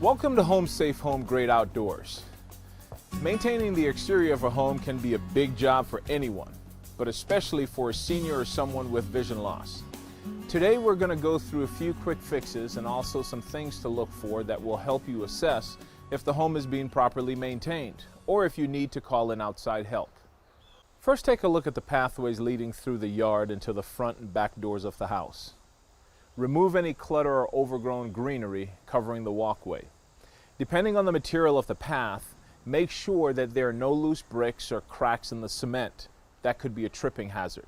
Welcome to Home Safe Home Great Outdoors. Maintaining the exterior of a home can be a big job for anyone, but especially for a senior or someone with vision loss. Today we're going to go through a few quick fixes and also some things to look for that will help you assess if the home is being properly maintained or if you need to call in outside help. First, take a look at the pathways leading through the yard and to the front and back doors of the house. Remove any clutter or overgrown greenery covering the walkway. Depending on the material of the path, make sure that there are no loose bricks or cracks in the cement. That could be a tripping hazard.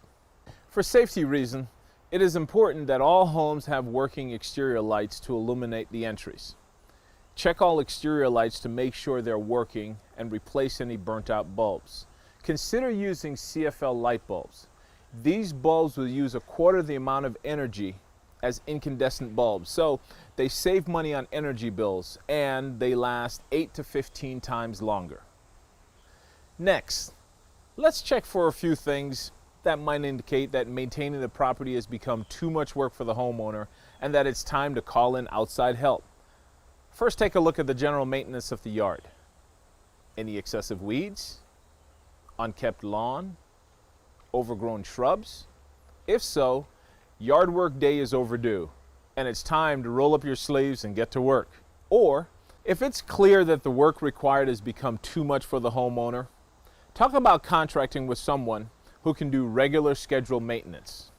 For safety reasons, it is important that all homes have working exterior lights to illuminate the entries. Check all exterior lights to make sure they're working and replace any burnt out bulbs. Consider using CFL light bulbs. These bulbs will use a quarter the amount of energy as incandescent bulbs, so they save money on energy bills and they last 8 to 15 times longer. Next, let's check for a few things that might indicate that maintaining the property has become too much work for the homeowner and that it's time to call in outside help. First, take a look at the general maintenance of the yard. Any excessive weeds? Unkept lawn? Overgrown shrubs? If so, yard work day is overdue and it's time to roll up your sleeves and get to work. Or, if it's clear that the work required has become too much for the homeowner, talk about contracting with someone who can do regular scheduled maintenance.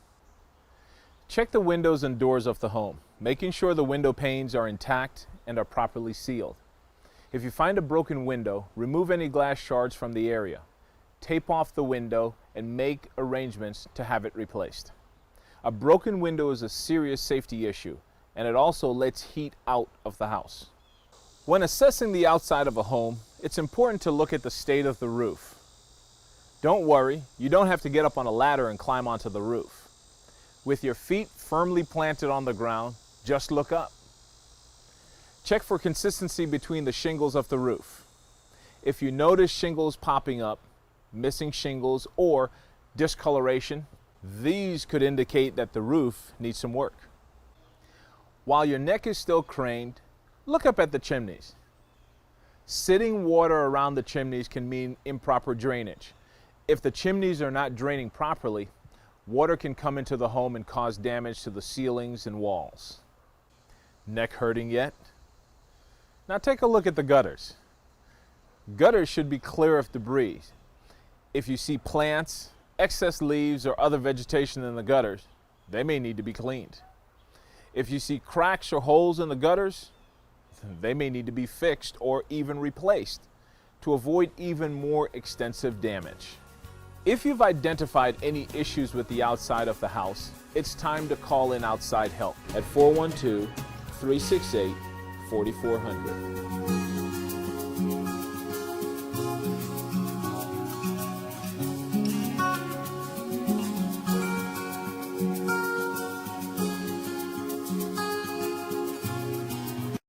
Check the windows and doors of the home, making sure the window panes are intact and are properly sealed. If you find a broken window, remove any glass shards from the area. Tape off the window and make arrangements to have it replaced. A broken window is a serious safety issue, and it also lets heat out of the house. When assessing the outside of a home, it's important to look at the state of the roof. Don't worry, you don't have to get up on a ladder and climb onto the roof. With your feet firmly planted on the ground, just look up. Check for consistency between the shingles of the roof. If you notice shingles popping up, missing shingles, or discoloration, these could indicate that the roof needs some work. While your neck is still craned, look up at the chimneys. Sitting water around the chimneys can mean improper drainage. If the chimneys are not draining properly, water can come into the home and cause damage to the ceilings and walls. Neck hurting yet? Now take a look at the gutters. Gutters should be clear of debris. If you see plants, excess leaves, or other vegetation in the gutters, they may need to be cleaned. If you see cracks or holes in the gutters, they may need to be fixed or even replaced to avoid even more extensive damage. If you've identified any issues with the outside of the house, it's time to call in outside help at 412-368-4400.